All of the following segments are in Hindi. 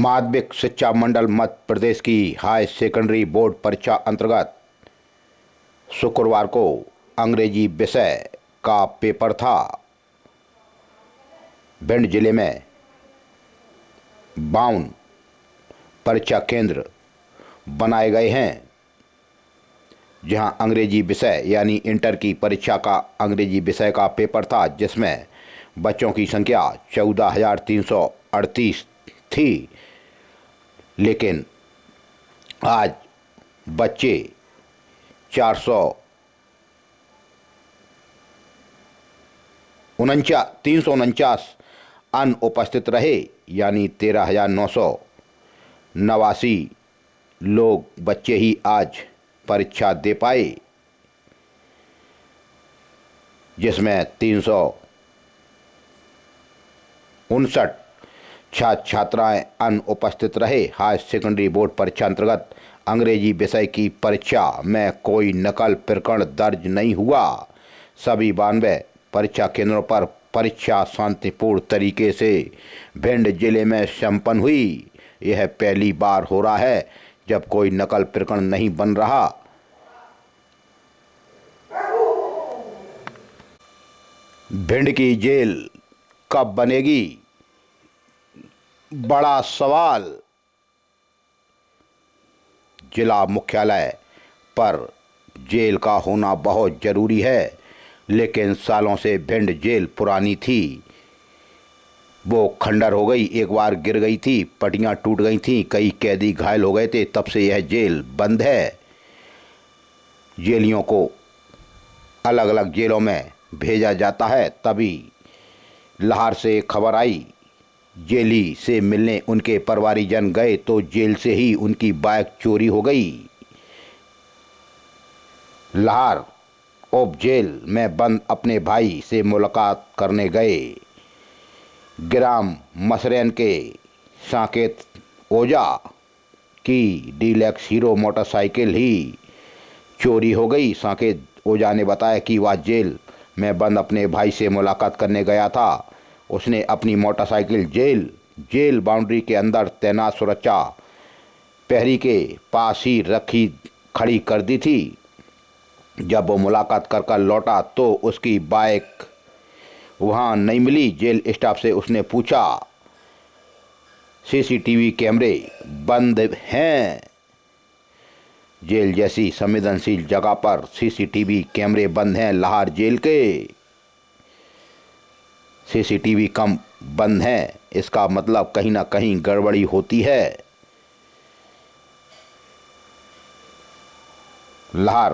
माध्यमिक शिक्षा मंडल मध्य प्रदेश की हाई सेकेंडरी बोर्ड परीक्षा अंतर्गत शुक्रवार को अंग्रेजी विषय का पेपर था। भिंड जिले में 52 परीक्षा केंद्र बनाए गए हैं, जहां अंग्रेजी विषय यानी इंटर की परीक्षा का अंग्रेजी विषय का पेपर था, जिसमें बच्चों की संख्या 14,338 थी। लेकिन आज बच्चे 349 अनुपस्थित रहे, यानी 13,989 लोग बच्चे ही आज परीक्षा दे पाए, जिसमें 359 छात्राएं अनुपस्थित रहे। हाई सेकेंडरी बोर्ड परीक्षा अंतर्गत अंग्रेजी विषय की परीक्षा में कोई नकल प्रकरण दर्ज नहीं हुआ। सभी 92 परीक्षा केंद्रों पर परीक्षा शांतिपूर्ण तरीके से भिंड जिले में संपन्न हुई। यह पहली बार हो रहा है जब कोई नकल प्रकरण नहीं बन रहा। भिंड की जेल कब बनेगी, बड़ा सवाल। जिला मुख्यालय पर जेल का होना बहुत ज़रूरी है, लेकिन सालों से भिंड जेल पुरानी थी। वो खंडर हो गई, एक बार गिर गई थी, पटियां टूट गई थीं, कई कैदी घायल हो गए थे, तब से यह जेल बंद है। जेलियों को अलग अलग जेलों में भेजा जाता है। तभी लाहौर से खबर आई, जेली से मिलने उनके परिवारीजन गए तो जेल से ही उनकी बाइक चोरी हो गई। लाहौर उप जेल में बंद अपने भाई से मुलाकात करने गए ग्राम मसरैन के साकेत ओझा की डीलक्स हीरो मोटरसाइकिल ही चोरी हो गई। साकेत ओझा ने बताया कि वह जेल में बंद अपने भाई से मुलाकात करने गया था। उसने अपनी मोटरसाइकिल जेल बाउंड्री के अंदर तैनात सुरक्षा प्रहरी के पास ही खड़ी कर दी थी। जब वो मुलाकात कर लौटा तो उसकी बाइक वहाँ नहीं मिली। जेल स्टाफ से उसने पूछा, सीसीटीवी कैमरे बंद हैं। जेल जैसी संवेदनशील जगह पर सीसीटीवी कैमरे बंद हैं। लाहौर जेल के सीसीटीवी कम बंद हैं, इसका मतलब कहीं ना कहीं गड़बड़ी होती है। लाहौर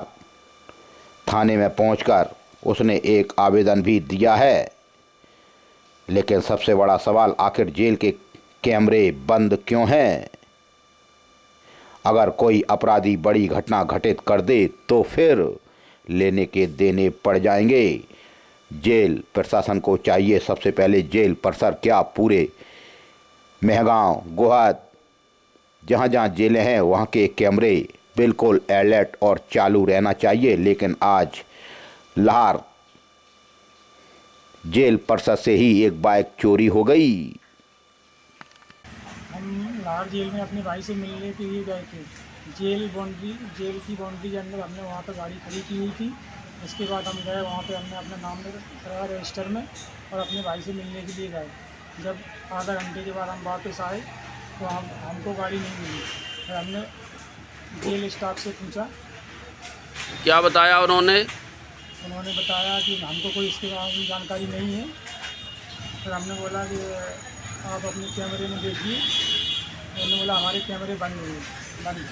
थाने में पहुंचकर उसने एक आवेदन भी दिया है। लेकिन सबसे बड़ा सवाल, आखिर जेल के कैमरे बंद क्यों हैं? अगर कोई अपराधी बड़ी घटना घटित कर दे तो फिर लेने के देने पड़ जाएंगे। जेल प्रशासन को चाहिए सबसे पहले जेल परिसर, क्या पूरे मेहगांव गोहद जहाँ जहाँ जेलें हैं वहाँ के कैमरे बिल्कुल अलर्ट और चालू रहना चाहिए। लेकिन आज लाहौर जेल परिसर से ही एक बाइक चोरी हो गई। हम लाहौर जेल में अपने भाई से मिलने के लिए गए थे। जेल की बाउंड्री के अंदर हमने वहाँ पर गाड़ी खड़ी की हुई थी। इसके बाद हम गए वहाँ पे, हमने अपना नाम कराया रजिस्टर में और अपने भाई से मिलने के लिए गए। जब आधा घंटे के बाद हम वापस आए तो हमको गाड़ी नहीं मिली। फिर हमने जेल स्टाफ से पूछा। क्या बताया उन्होंने बताया कि हमको कोई इसके बारे में जानकारी नहीं है। फिर हमने बोला कि आप अपने कैमरे में देखिए। उन्होंने बोला हमारे कैमरे बंद नहीं बंद।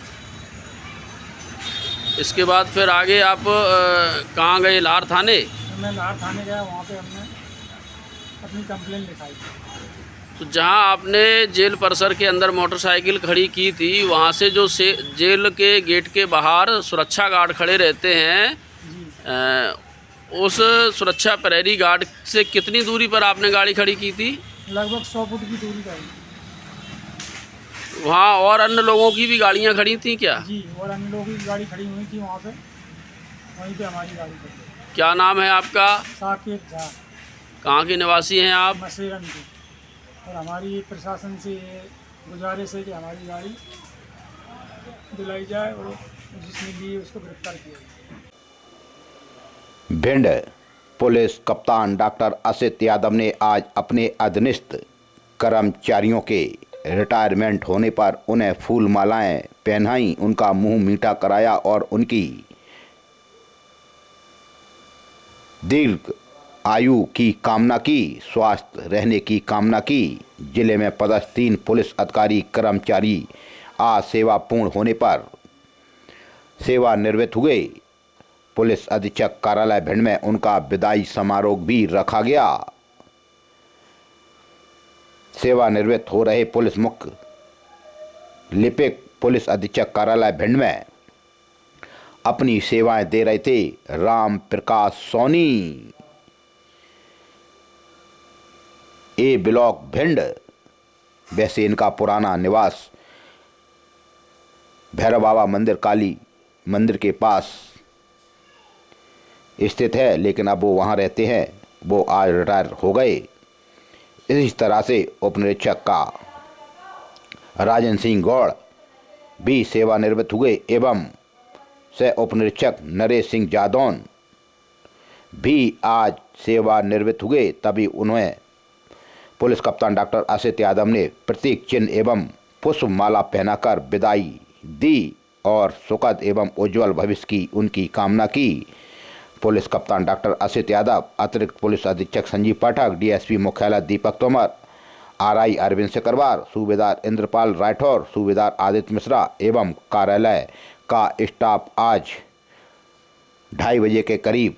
इसके बाद फिर आगे आप कहाँ गए? लाहौर थाने? मैं लाहौर थाने गया, वहाँ पे हमने अपनी कंप्लेन लिखाई। तो जहाँ आपने जेल परिसर के अंदर मोटरसाइकिल खड़ी की थी, वहाँ से जो जेल के गेट के बाहर सुरक्षा गार्ड खड़े रहते हैं, उस सुरक्षा प्रहरी गार्ड से कितनी दूरी पर आपने गाड़ी खड़ी की थी? लगभग 100 फुट की दूरी पर। वहाँ और अन्य लोगों की भी गाड़ियाँ खड़ी थी क्या? जी, और अन्य लोगों की गाड़ी खड़ी हुई थी वहाँ पे। वहीं पे हमारी गाड़ी खड़ी। क्या नाम है आपका? साकेत झा। कहाँ के निवासी हैं आप? मसेरन की। और हमारी प्रशासन से गुजारिश है कि हमारी गाड़ी दिलाई जाए और जिसने ली उसको गिरफ्तार किया जाए। भिंड पुलिस कप्तान डॉक्टर असित यादव ने आज अपने अधीनस्थ कर्मचारियों के रिटायरमेंट होने पर उन्हें फूल मालाएं पहनाई, उनका मुंह मीठा कराया और उनकी दीर्घ आयु की कामना की, स्वस्थ रहने की कामना की। जिले में पदस्थ 3 पुलिस अधिकारी कर्मचारी आज सेवा पूर्ण होने पर सेवानिवृत्त हुए। पुलिस अधीक्षक कार्यालय भिंड में उनका विदाई समारोह भी रखा गया। सेवानिवृत्त हो रहे पुलिस मुख्य लिपिक पुलिस अधीक्षक कार्यालय भिंड में अपनी सेवाएं दे रहे थे राम प्रकाश सोनी, ए ब्लॉक भिंड। वैसे इनका पुराना निवास भैरव बाबा मंदिर, काली मंदिर के पास स्थित है, लेकिन अब वो वहाँ रहते हैं। वो आज रिटायर हो गए। इसी तरह से उपनिरीक्षक का राजन सिंह गौड़ भी सेवानिवृत्त हुए एवं सह उपनिरीक्षक नरेश सिंह जादौन भी आज सेवानिवृत्त हुए। तभी उन्हें पुलिस कप्तान डॉक्टर असित यादव ने प्रतीक चिन्ह एवं पुष्प माला पहनाकर विदाई दी और सुखद एवं उज्जवल भविष्य की उनकी कामना की। पुलिस कप्तान डॉक्टर असित यादव, अतिरिक्त पुलिस अधीक्षक संजीव पाठक, डीएसपी मुख्यालय दीपक तोमर, आरआई अरविंद सिकरवार, सूबेदार इंद्रपाल राठौर, सूबेदार आदित्य मिश्रा एवं कार्यालय का स्टाफ आज 2:30 बजे के करीब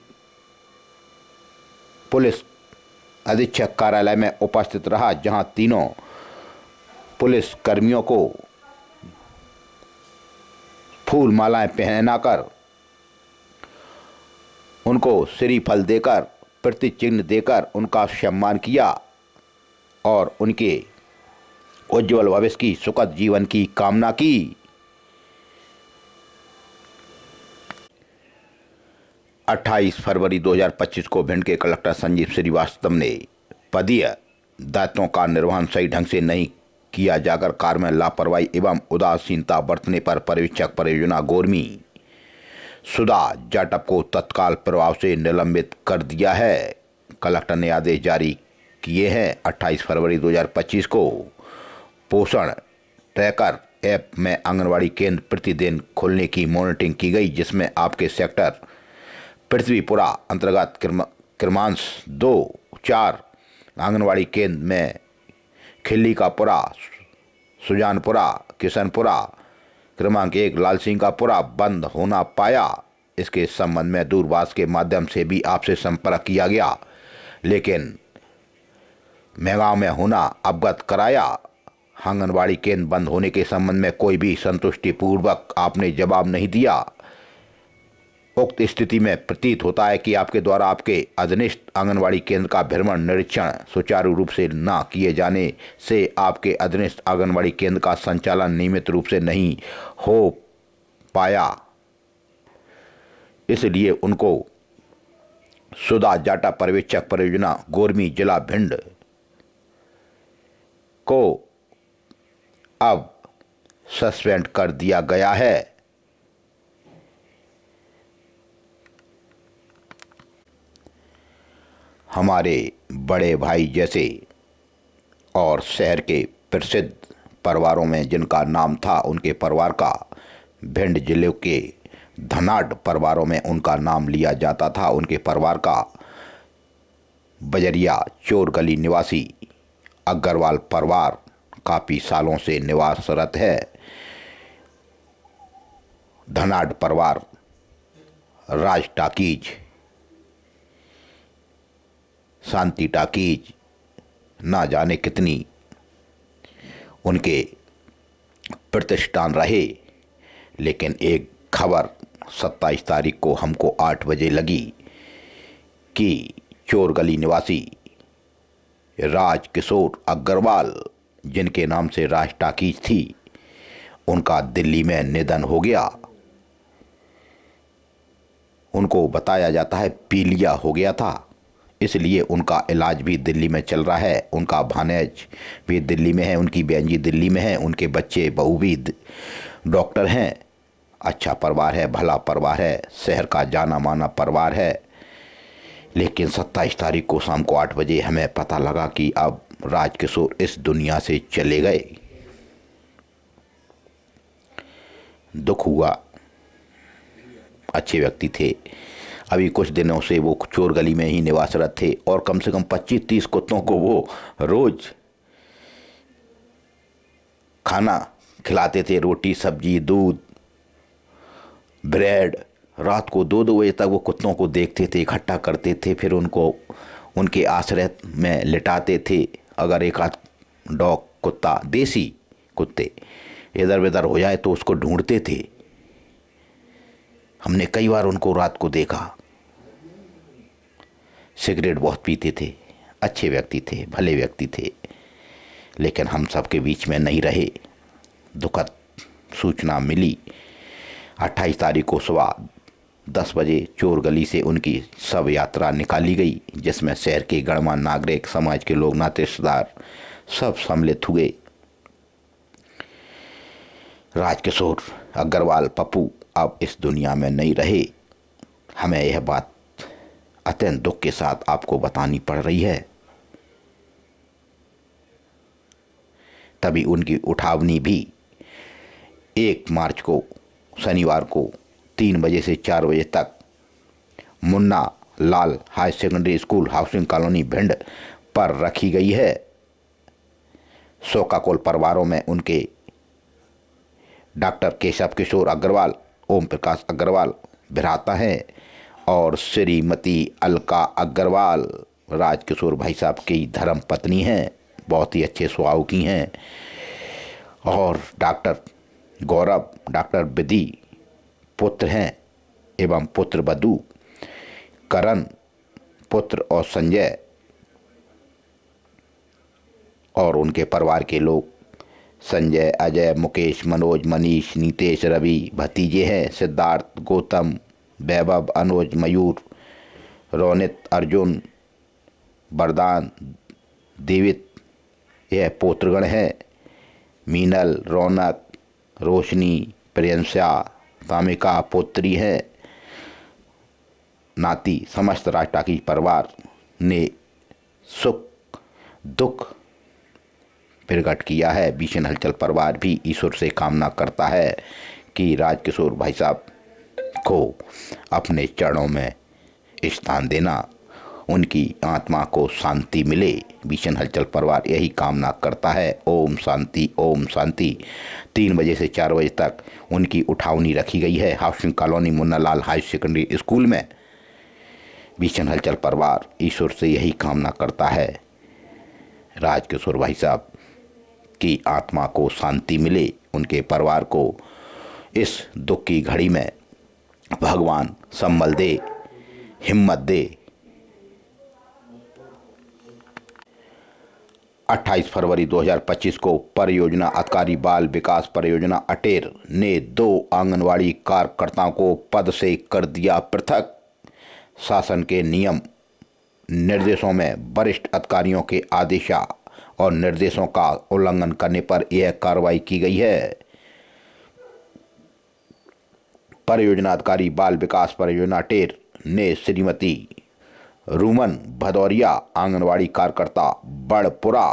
पुलिस अधीक्षक कार्यालय में उपस्थित रहा, जहां तीनों पुलिस कर्मियों को फूल मालाएं पहनाकर उनको श्रीफल देकर प्रतीक चिन्ह देकर उनका सम्मान किया और उनके उज्जवल भविष्य की सुखद जीवन की कामना की। 28 फरवरी 2025 को भिंड के कलेक्टर संजीव श्रीवास्तव ने पदीय दायित्वों का निर्वहन सही ढंग से नहीं किया जाकर कार्य में लापरवाही एवं उदासीनता बरतने पर पर्यवेक्षक परियोजना गोरमी सुधा जाटव को तत्काल प्रभाव से निलंबित कर दिया है। कलेक्टर ने आदेश जारी किए हैं। 28 फरवरी 2025 को पोषण ट्रैकर ऐप में आंगनवाड़ी केंद्र प्रतिदिन खोलने की मॉनिटरिंग की गई, जिसमें आपके सेक्टर पृथ्वीपुरा अंतर्गत क्रमांश 2-4 आंगनवाड़ी केंद्र में खिल्लीकापुरा, सुजानपुरा, किशनपुरा, क्रमांक 1 लाल सिंह का पुरा बंद होना पाया। इसके संबंध में दूरभाष के माध्यम से भी आपसे संपर्क किया गया, लेकिन मेगांव में होना अवगत कराया। आंगनवाड़ी केंद्र बंद होने के संबंध में कोई भी संतुष्टिपूर्वक आपने जवाब नहीं दिया। उक्त स्थिति में प्रतीत होता है कि आपके द्वारा आपके अधीनस्थ आंगनवाड़ी केंद्र का भ्रमण निरीक्षण सुचारू रूप से न किए जाने से आपके अधीनस्थ आंगनवाड़ी केंद्र का संचालन नियमित रूप से नहीं हो पाया। इसलिए उनको सुधा जाटा पर्यवेक्षक परियोजना गोरमी जिला भिंड को अब सस्पेंड कर दिया गया है। हमारे बड़े भाई जैसे और शहर के प्रसिद्ध परिवारों में जिनका नाम था, उनके परिवार का भिंड जिले के धनाढ़ परिवारों में उनका नाम लिया जाता था। उनके परिवार का बजरिया चोर गली निवासी अग्रवाल परिवार काफ़ी सालों से निवासरत है। धनाढ़ परिवार राज टाकीज, शांति टाकीज, ना जाने कितनी उनके प्रतिष्ठान रहे, लेकिन एक खबर 27 तारीख को हमको 8 बजे लगी कि चोर गली निवासी राज किशोर अग्रवाल, जिनके नाम से राज टाकीज थी, उनका दिल्ली में निधन हो गया। उनको बताया जाता है पीलिया हो गया था। इसलिए उनका इलाज भी दिल्ली में चल रहा है। उनका भानेज भी दिल्ली में है, उनकी बहन जी दिल्ली में है, उनके बच्चे बहू भी डॉक्टर हैं। अच्छा परिवार है, भला परिवार है, शहर का जाना माना परिवार है। लेकिन 27 तारीख को शाम को 8 बजे हमें पता लगा कि अब राजकिशोर इस दुनिया से चले गए। दुख हुआ। अच्छे व्यक्ति थे। अभी कुछ दिनों से वो चोर गली में ही निवासरत थे और कम से कम 25-30 कुत्तों को वो रोज खाना खिलाते थे, रोटी सब्जी दूध ब्रेड। रात को 2-2 बजे तक वो कुत्तों को देखते थे, इकट्ठा करते थे, फिर उनको उनके आश्रय में लिटाते थे। अगर एक आध डॉग कुत्ता देसी कुत्ते इधर उधर हो जाए तो उसको ढूंढते थे। हमने कई बार उनको रात को देखा। सिगरेट बहुत पीते थे, अच्छे व्यक्ति थे, भले व्यक्ति थे, लेकिन हम सबके बीच में नहीं रहे। दुखद सूचना मिली। 28 तारीख को सुबह 10 बजे चोर गली से उनकी शव यात्रा निकाली गई, जिसमें शहर के गणमान्य नागरिक, समाज के लोग, नाते रिश्तेदार सब सम्मिलित हुए। राजकिशोर अग्रवाल पप्पू अब इस दुनिया में नहीं रहे। हमें यह बात अत्यंत दुख के साथ आपको बतानी पड़ रही है। तभी उनकी उठावनी भी 1 मार्च को शनिवार को 3 बजे से 4 बजे तक Munna Lal high secondary school housing colony Bhind पर रखी गई है। शोकाकुल परिवारों में उनके डॉक्टर केशव किशोर अग्रवाल, ओम प्रकाश अग्रवाल भ्राता हैं और श्रीमती अलका अग्रवाल राजकिशोर भाई साहब की धर्म पत्नी हैं। बहुत ही अच्छे स्वभाव की हैं। और डॉक्टर गौरव, डॉक्टर विधि पुत्र हैं एवं पुत्र वधू करण पुत्र और संजय और उनके परिवार के लोग संजय, अजय, मुकेश, मनोज, मनीष, नीतेश, रवि भतीजे हैं। सिद्धार्थ, गौतम, वैभव, अनुज, मयूर, रोनित, अर्जुन, वरदान, देवित यह पोत्रगण हैं। मीनल, रौनक, रोशनी, प्रियंशा, तामिका पुत्री हैं। नाती समस्त राजटाकी परिवार ने सुख दुख प्रकट किया है। भीषण हलचल परिवार भी ईश्वर से कामना करता है कि राजकिशोर भाई साहब को अपने चरणों में स्थान देना, उनकी आत्मा को शांति मिले। भीषण हलचल परिवार यही कामना करता है। ओम शांति, ओम शांति। 3 बजे से 4 बजे तक उनकी उठावनी रखी गई है housing colony Munnalal high secondary school में। भीषण हलचल परिवार ईश्वर से यही कामना करता है राजकिशोर भाई साहब की आत्मा को शांति मिले, उनके परिवार को इस दुख की घड़ी में भगवान संबल दे, हिम्मत दे। 28 फरवरी 2025 को परियोजना अधिकारी बाल विकास परियोजना अटेर ने 2 आंगनवाड़ी कार्यकर्ताओं को पद से कर दिया पृथक। शासन के नियम निर्देशों में वरिष्ठ अधिकारियों के आदेश और निर्देशों का उल्लंघन करने पर यह कार्रवाई की गई है। परियोजना अधिकारी बाल विकास परियोजना अटेर ने श्रीमती रूमन भदौरिया आंगनवाड़ी कार्यकर्ता बड़पुरा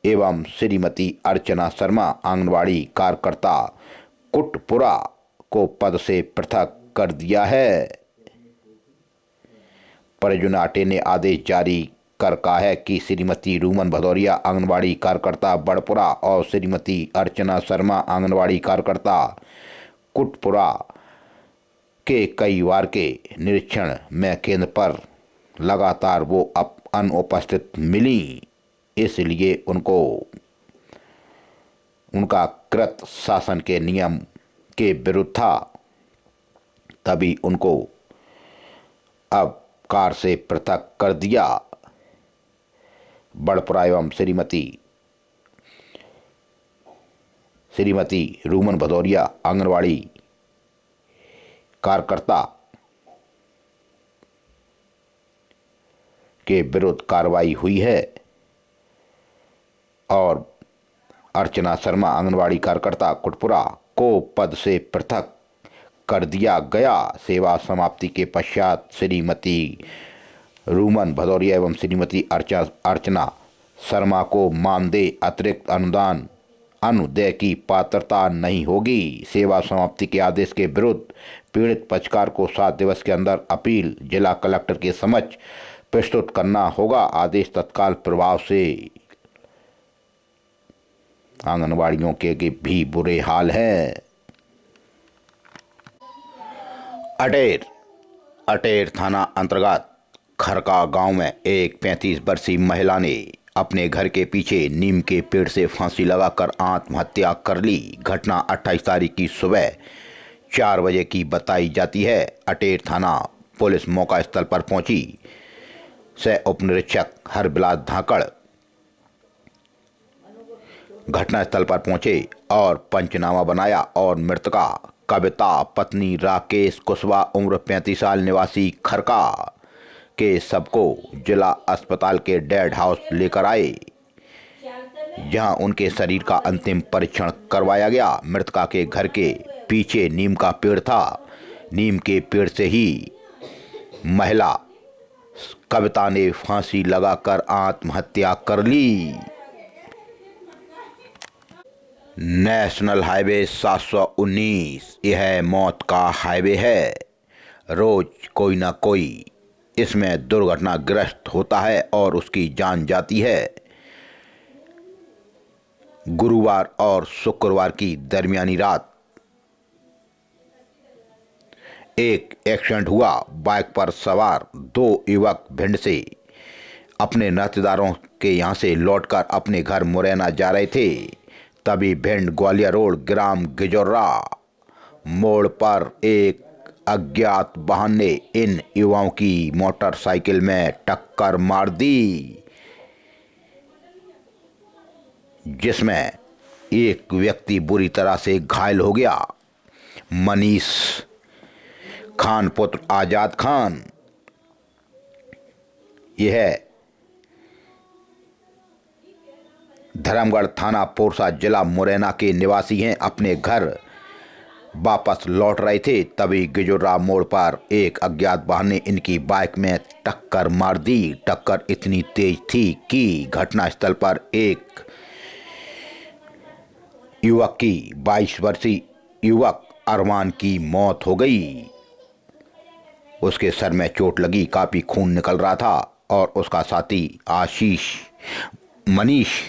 एवं श्रीमती अर्चना शर्मा आंगनवाड़ी कार्यकर्ता कुटपुरा को पद से पृथक कर दिया है। परियोजना अटेर ने आदेश जारी कर कहा है कि श्रीमती रूमन भदौरिया आंगनवाड़ी कार्यकर्ता बड़पुरा और श्रीमती अर्चना शर्मा आंगनवाड़ी कार्यकर्ता कुटपुरा के कई बार के निरीक्षण में केंद्र पर लगातार वो अनुपस्थित मिली, इसलिए उनको उनका कृत शासन के नियम के विरुद्ध था। तभी उनको अब कार्य से पृथक कर दिया। बड़पुरा एवं श्रीमती रूमन भदौरिया आंगनवाड़ी कार्यकर्ता के विरुद्ध कार्रवाई हुई है और अर्चना शर्मा आंगनवाड़ी कार्यकर्ता कुटपुरा को पद से पृथक कर दिया गया। सेवा समाप्ति के पश्चात श्रीमती रूमन भदौरिया एवं श्रीमती अर्चना शर्मा को मानदेय अतिरिक्त अनुदाय की पात्रता नहीं होगी। सेवा समाप्ति के आदेश के विरुद्ध पीड़ित पक्षकार को 7 दिवस के अंदर अपील जिला कलेक्टर के समक्ष प्रस्तुत करना होगा। आदेश तत्काल प्रभाव से। आंगनवाड़ियों के भी बुरे हाल हैं। अटेर थाना अंतर्गत खरका गांव में एक 35 वर्षीय महिला ने अपने घर के पीछे नीम के पेड़ से फांसी लगाकर आत्महत्या कर ली। घटना 28 तारीख की सुबह 4 बजे की बताई जाती है। अटेर थाना पुलिस मौका स्थल पर पहुंची। सह उप निरीक्षक हरबिलास धाकड़ घटनास्थल पर पहुंचे और पंचनामा बनाया और मृतका कविता पत्नी राकेश कुशवाहा उम्र 35 साल निवासी खरका के शव को जिला अस्पताल के डेड हाउस लेकर आए, जहां उनके शरीर का अंतिम परीक्षण करवाया गया। मृतका के घर के पीछे नीम का पेड़ था। नीम के पेड़ से ही महिला कविता ने फांसी लगाकर आत्महत्या कर ली। नेशनल हाईवे 719 यह मौत का हाईवे है। रोज कोई ना कोई इसमें दुर्घटनाग्रस्त होता है और उसकी जान जाती है। गुरुवार और शुक्रवार की दरमियानी रात एक एक्सीडेंट हुआ। बाइक पर सवार 2 युवक भिंड से अपने नातेदारों के यहां से लौटकर अपने घर मुरैना जा रहे थे। तभी भिंड ग्वालियर रोड ग्राम गिजोर्रा मोड़ पर एक अज्ञात वाहन ने इन युवाओं की मोटरसाइकिल में टक्कर मार दी, जिसमें एक व्यक्ति बुरी तरह से घायल हो गया। मनीष खान पुत्र आजाद खान यह धर्मगढ़ थाना पोरसा जिला मुरैना के निवासी हैं। अपने घर वापस लौट रहे थे। तभी गिजोर्रा मोड़ पर एक अज्ञात वाहन ने इनकी बाइक में टक्कर मार दी। टक्कर इतनी तेज थी कि घटनास्थल पर एक युवक की 22 वर्षीय युवक अरमान की मौत हो गई। उसके सर में चोट लगी, काफी खून निकल रहा था और उसका साथी मनीष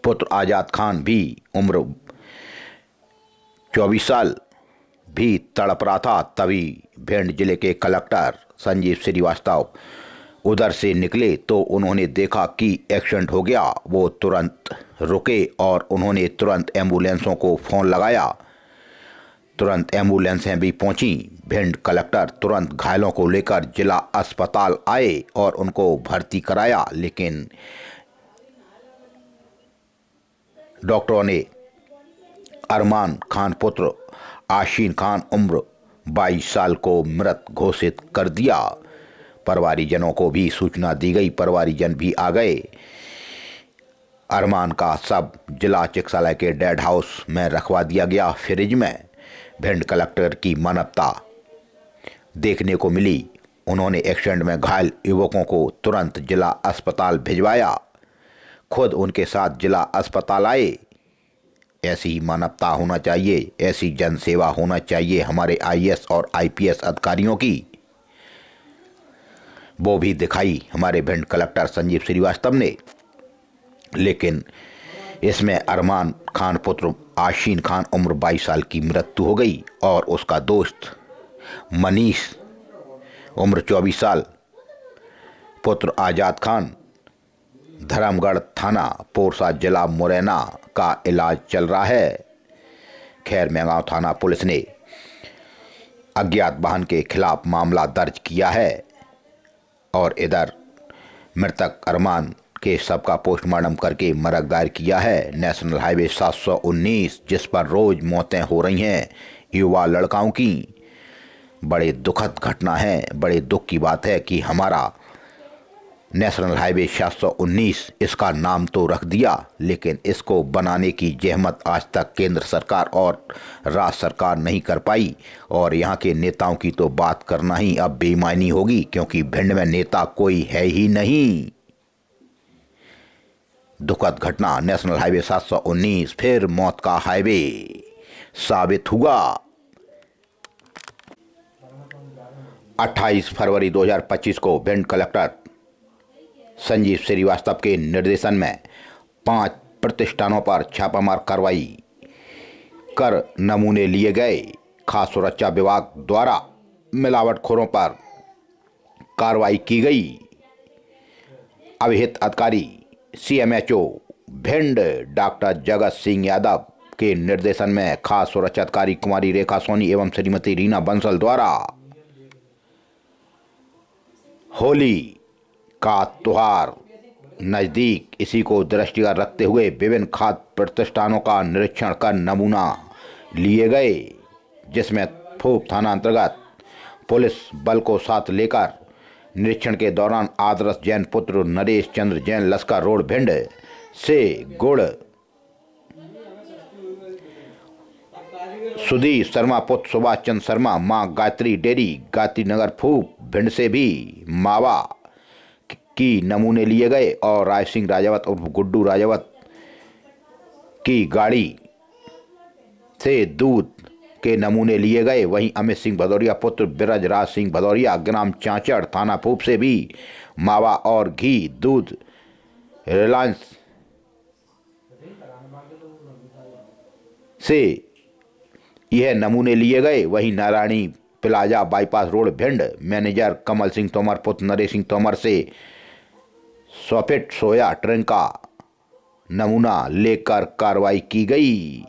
पुत्र आजाद खान भी उम्र 24 साल भी तड़प रहा था। तभी भिंड जिले के कलेक्टर संजीव श्रीवास्तव उधर से निकले तो उन्होंने देखा कि एक्सीडेंट हो गया। वो तुरंत रुके और उन्होंने तुरंत एम्बुलेंसों को फ़ोन लगाया। तुरंत एम्बुलेंसें भी पहुंची। भिंड कलेक्टर तुरंत घायलों को लेकर जिला अस्पताल आए और उनको भर्ती कराया, लेकिन डॉक्टरों ने अरमान खान पुत्र आशीन खान उम्र 22 साल को मृत घोषित कर दिया। परिवारीजनों को भी सूचना दी गई। परिवारीजन भी आ गए। अरमान का शव जिला चिकित्सालय के डेड हाउस में रखवा दिया गया, फ्रिज में। भिंड कलेक्टर की मानवता देखने को मिली। उन्होंने एक्सीडेंट में घायल युवकों को तुरंत जिला अस्पताल भिजवाया, खुद उनके साथ जिला अस्पताल आए। ऐसी ही मानवता होना चाहिए, ऐसी जनसेवा होना चाहिए हमारे आईएएस और आईपीएस अधिकारियों की। वो भी दिखाई हमारे भिंड कलेक्टर संजीव श्रीवास्तव ने। लेकिन इसमें अरमान खान पुत्र आशीन खान उम्र 22 साल की मृत्यु हो गई और उसका दोस्त मनीष उम्र 24 साल पुत्र आजाद खान धर्मगढ़ थाना पोरसा जिला मुरैना का इलाज चल रहा है। खैर मेगांव थाना पुलिस ने अज्ञात वाहन के खिलाफ मामला दर्ज किया है और इधर मृतक अरमान के शव का पोस्टमार्टम करके मरक दायर किया है। नेशनल हाईवे 719 जिस पर रोज मौतें हो रही हैं युवा लड़काओं की, बड़े दुखद घटना है। बड़े दुख की बात है कि हमारा नेशनल हाईवे 719 इसका नाम तो रख दिया, लेकिन इसको बनाने की जहमत आज तक केंद्र सरकार और राज्य सरकार नहीं कर पाई। और यहाँ के नेताओं की तो बात करना ही अब बेईमानी होगी, क्योंकि भिंड में नेता कोई है ही नहीं। दुखद घटना, नेशनल हाईवे 719 फिर मौत का हाईवे साबित हुआ। 28 फरवरी 2025 को भिंड कलेक्टर संजीव श्रीवास्तव के निर्देशन में 5 प्रतिष्ठानों पर छापामार कार्रवाई कर नमूने लिए गए। खाद्य सुरक्षा विभाग द्वारा मिलावटखोरों पर कार्रवाई की गई। अभिहित अधिकारी CMHO भिंड डॉक्टर जगत सिंह यादव के निर्देशन में खाद्य सुरक्षा अधिकारी कुमारी रेखा सोनी एवं श्रीमती रीना बंसल द्वारा होली का त्योहार नज़दीक, इसी को दृष्टिगत रखते हुए विभिन्न खाद्य प्रतिष्ठानों का निरीक्षण कर नमूना लिए गए, जिसमें फूप थाना अंतर्गत पुलिस बल को साथ लेकर निरीक्षण के दौरान आदर्श जैन पुत्र नरेश चंद्र जैन लश्कर रोड भिंड से गुड़, सुधीर शर्मा पुत्र सुभाष चंद्र शर्मा मां गायत्री डेयरी गायत्री नगर फूप भिंड से भी मावा की नमूने लिए गए और राज सिंह राजावत उर्फ गुड्डू राजावत की गाड़ी से दूध के नमूने लिए गए। वहीं अमित सिंह भदौरिया पुत्र बिरज राज सिंह भदौरिया ग्राम चांचड़ थाना फूप से भी मावा और घी दूध रिलायंस से यह नमूने लिए गए। वहीं Narayani plaza bypass road Bhind manager Kamal Singh Tomar पुत्र नरेश सिंह तोमर से सॉफिट सोया ड्रिंक का नमूना लेकर कार्रवाई की गई।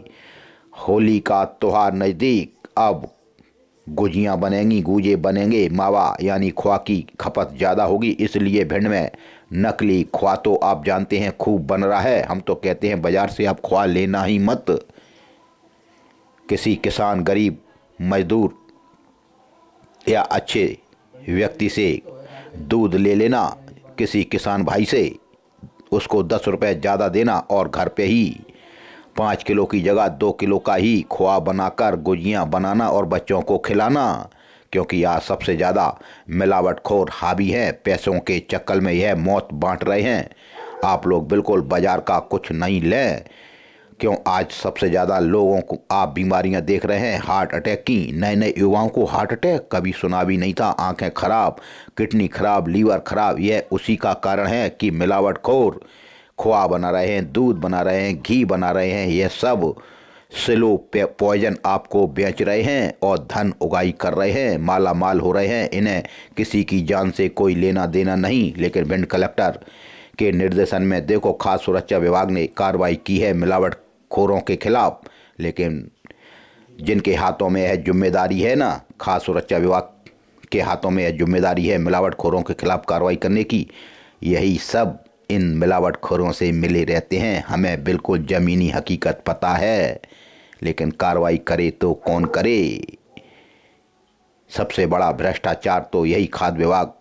होली का त्योहार नज़दीक, अब गुजियां बनेंगी, गूजे बनेंगे, मावा यानी खोआ की खपत ज़्यादा होगी, इसलिए भिंड में नकली खोआ तो आप जानते हैं खूब बन रहा है। हम तो कहते हैं बाजार से आप खोआ लेना ही मत। किसी किसान, गरीब, मजदूर या अच्छे व्यक्ति से दूध ले लेना, किसी किसान भाई से उसको 10 रुपये ज़्यादा देना और घर पे ही 5 किलो की जगह 2 किलो का ही खोआ बनाकर गुजियाँ बनाना और बच्चों को खिलाना, क्योंकि आज सबसे ज़्यादा मिलावटखोर हावी हैं। पैसों के चक्कर में यह मौत बांट रहे हैं। आप लोग बिल्कुल बाजार का कुछ नहीं लें, क्यों आज सबसे ज़्यादा लोगों को आप बीमारियां देख रहे हैं हार्ट अटैक की। नए नए युवाओं को हार्ट अटैक कभी सुना भी नहीं था। आंखें खराब, किडनी खराब, लीवर खराब, यह उसी का कारण है कि मिलावटखोर खोआ बना रहे हैं, दूध बना रहे हैं, घी बना रहे हैं। यह सब स्लो पॉइजन आपको बेच रहे हैं और धन उगाई कर रहे हैं, माला माल हो रहे हैं। इन्हें किसी की जान से कोई लेना देना नहीं। लेकिन भिंड कलेक्टर के निर्देशन में देखो खाद्य सुरक्षा विभाग ने कार्रवाई की है मिलावटखोरों के खिलाफ। लेकिन जिनके हाथों में यह जिम्मेदारी है ना, खाद्य सुरक्षा विभाग के हाथों में यह जिम्मेदारी है मिलावटखोरों के खिलाफ कार्रवाई करने की, यही सब इन मिलावटखोरों से मिले रहते हैं। हमें बिल्कुल ज़मीनी हकीकत पता है, लेकिन कार्रवाई करे तो कौन करे। सबसे बड़ा भ्रष्टाचार तो यही खाद्य विभाग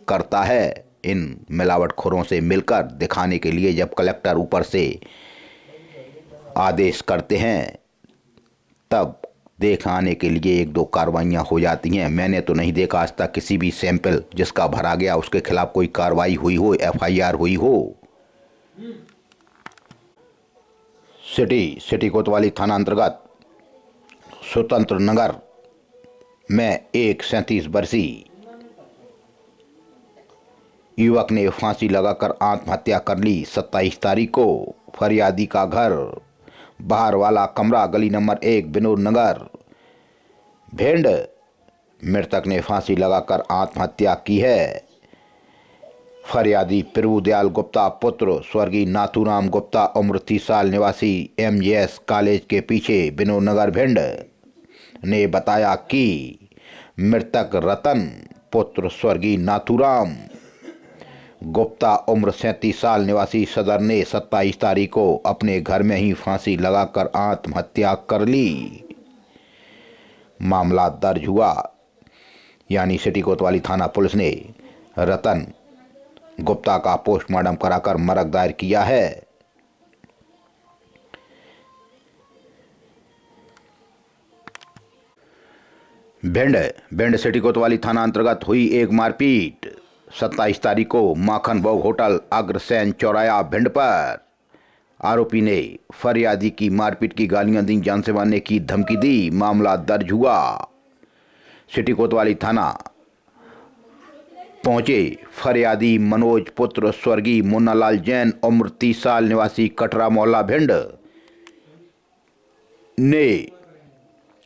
करता है, इन मिलावटखोरों से मिलकर दिखाने के लिए। जब कलेक्टर ऊपर से आदेश करते हैं तब दिखाने के लिए 1-2 कार्रवाइयाँ हो जाती हैं। मैंने तो नहीं देखा आज तक किसी भी सैंपल जिसका भरा गया उसके खिलाफ कोई कार्रवाई हुई हो, FIR हुई हो। सिटी कोतवाली थाना अंतर्गत स्वतंत्र नगर में एक 37 वर्षीय युवक ने फांसी लगाकर आत्महत्या कर ली। 27 तारीख को फरियादी का घर बाहर वाला कमरा, गली नंबर 1, विनोद नगर, भिंड। मृतक ने फांसी लगाकर आत्महत्या की है। फरियादी प्रभुदयाल गुप्ता पुत्र स्वर्गीय नाथूराम गुप्ता उम्र 30 साल निवासी MJS कॉलेज के पीछे विनोद नगर भिंड ने बताया कि मृतक रतन पुत्र स्वर्गीय नाथूराम गुप्ता उम्र 37 साल निवासी सदर ने 27 तारीख को अपने घर में ही फांसी लगाकर आत्महत्या कर ली। मामला दर्ज हुआ, यानी सिटी कोतवाली थाना पुलिस ने रतन गुप्ता का पोस्टमार्टम कराकर मरग दायर किया है। भिंड सिटी कोतवाली थाना अंतर्गत हुई एक मारपीट। 27 तारीख को माखन भोग होटल अग्रसेन चौराया भिंड पर आरोपी ने फरियादी की मारपीट की गालियां दी, जान से मारने की धमकी दी। मामला दर्ज हुआ। सिटी कोतवाली थाना पहुंचे फरियादी मनोज पुत्र स्वर्गीय मुन्नालाल जैन उम्र 30 साल निवासी कटरा मोहल्ला भिंड ने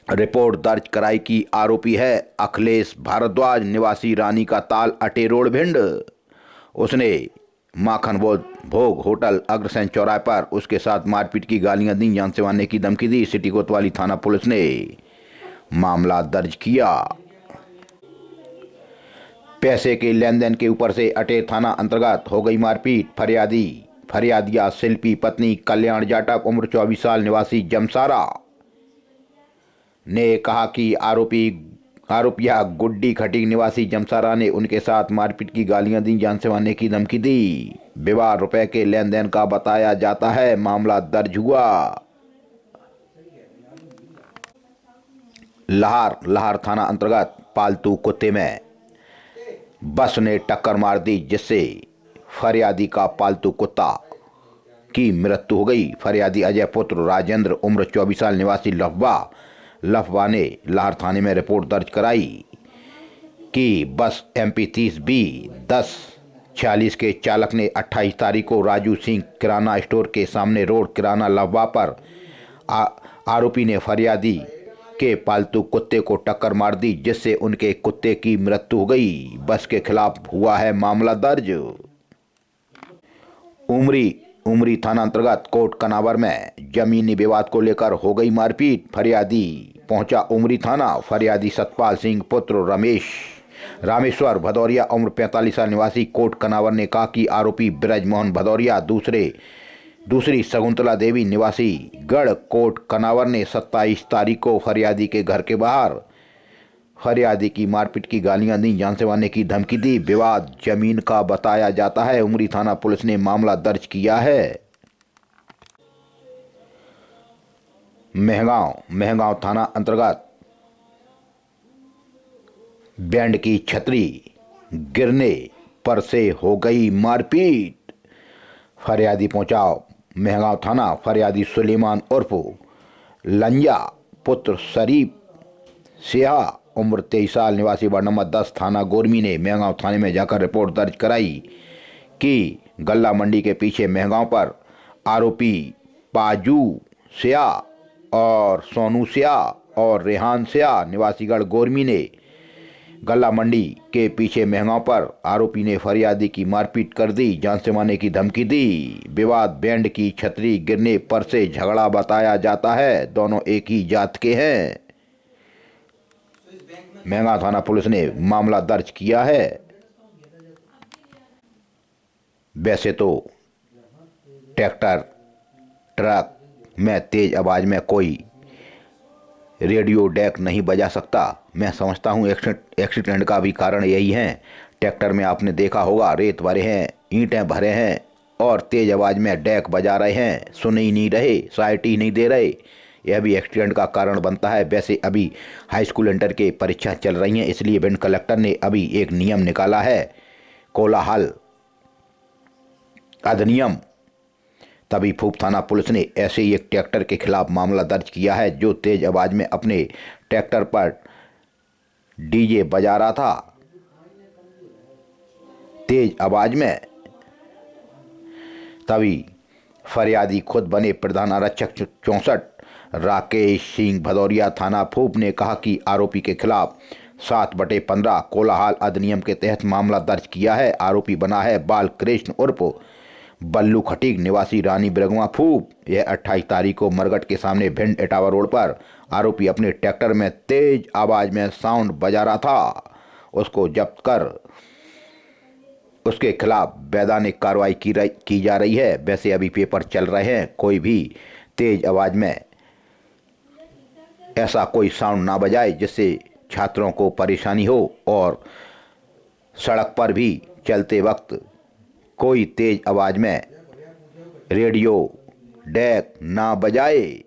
रिपोर्ट दर्ज कराई कि आरोपी है अखिलेश भारद्वाज निवासी रानी का ताल अटे रोड भिंड। उसने माखन भोग होटल अग्रसेन चौराहे पर उसके साथ मारपीट की गालियां दी, जान से मारने की धमकी दी। सिटी कोतवाली थाना पुलिस ने मामला दर्ज किया। पैसे के लेन देन के ऊपर से अटे थाना अंतर्गत हो गई मारपीट। फरियादिया शिल्पी पत्नी कल्याण जाटक उम्र 24 साल निवासी जमसारा ने कहा कि आरोपिया गुड्डी खटीक निवासी जमसारा ने उनके साथ मारपीट की गालियां दी, जान से मारने की धमकी दी। विवाह रुपए के लेन देन का बताया जाता है। मामला दर्ज हुआ। लाहर थाना अंतर्गत पालतू कुत्ते में बस ने टक्कर मार दी, जिससे फरियादी का पालतू कुत्ता की मृत्यु हो गई। फरियादी अजय पुत्र राजेंद्र उम्र 24 साल निवासी लफवा ने लाहर थाने में रिपोर्ट दर्ज कराई कि बस MP 30B 1046 के चालक ने 28 तारीख को राजू सिंह किराना स्टोर के सामने रोड किराना लफवा पर आरोपी ने फरियादी के पालतू कुत्ते को टक्कर मार दी, जिससे उनके कुत्ते की मृत्यु हो गई। बस के खिलाफ हुआ है मामला दर्ज। उमरी थाना अंतर्गत कोट कनावर में जमीनी विवाद को लेकर हो गई मारपीट। फरियादी पहुंचा उमरी थाना। फरियादी सतपाल सिंह पुत्र रामेश्वर भदौरिया उम्र 45 साल निवासी कोट कनावर ने कहा कि आरोपी ब्रजमोहन भदौरिया दूसरी शकुंतला देवी निवासी गढ़ कोट कनावर ने 27 तारीख को फरियादी के घर के बाहर फरियादी की मारपीट की गालियां दी, जान से मारने की धमकी दी। विवाद जमीन का बताया जाता है। उमरी थाना पुलिस ने मामला दर्ज किया है। महगांव थाना अंतर्गत बैंड की छतरी गिरने पर से हो गई मारपीट। फरियादी पहुंचा महगांव थाना। फरियादी सुलेमान उर्फ लंजा पुत्र शरीफ सिया उम्र 23 साल निवासी वार्ड नंबर 10 थाना गोरमी ने महगांव थाने में जाकर रिपोर्ट दर्ज कराई कि गल्ला मंडी के पीछे महगांव पर आरोपी पाजू सिया और सोनू सिया और रेहान सिया निवासीगढ़ गोरमी ने गल्ला मंडी के पीछे महगांव पर आरोपी ने फरियादी की मारपीट कर दी, जान से मारने की धमकी दी। विवाद बैंड की छतरी गिरने पर से झगड़ा बताया जाता है। दोनों एक ही जात के हैं। महगांव थाना पुलिस ने मामला दर्ज किया है। वैसे तो ट्रक में तेज आवाज में कोई रेडियो डेक नहीं बजा सकता। मैं समझता हूँ एक्सीडेंट का भी कारण यही है। ट्रैक्टर में आपने देखा होगा, रेत भरे हैं, ईंटें भरे हैं और तेज आवाज में डेक बजा रहे हैं, सुन ही नहीं रहे, साइट ही नहीं दे रहे। यह भी एक्सीडेंट का कारण बनता है। वैसे अभी हाई स्कूल इंटर के परीक्षा चल रही हैं, इसलिए भिंड कलेक्टर ने अभी एक नियम निकाला है, कोलाहल अधिनियम। तभी फूप थाना पुलिस ने ऐसे ही एक ट्रैक्टर के खिलाफ मामला दर्ज किया है, जो तेज आवाज में अपने ट्रैक्टर पर डीजे बजा रहा था। तेज आवाज में तभी फरियादी खुद बने प्रधान आरक्षक 64 राकेश सिंह भदौरिया थाना फूप ने कहा कि आरोपी के खिलाफ 7/15 कोलाहल अधिनियम के तहत मामला दर्ज किया है। आरोपी बना है बाल कृष्ण उर्फ बल्लू खटीक निवासी रानी बिरगवा फूप। यह 28 तारीख को मरगट के सामने भिंड इटावा रोड पर आरोपी अपने ट्रैक्टर में तेज आवाज में साउंड बजा रहा था। उसको जब्त कर उसके खिलाफ वैधानिक कार्रवाई की जा रही है। वैसे अभी पेपर चल रहे हैं, कोई भी तेज आवाज में ऐसा कोई साउंड ना बजाए जिससे छात्रों को परेशानी हो और सड़क पर भी चलते वक्त कोई तेज आवाज़ में रेडियो डेक ना बजाए।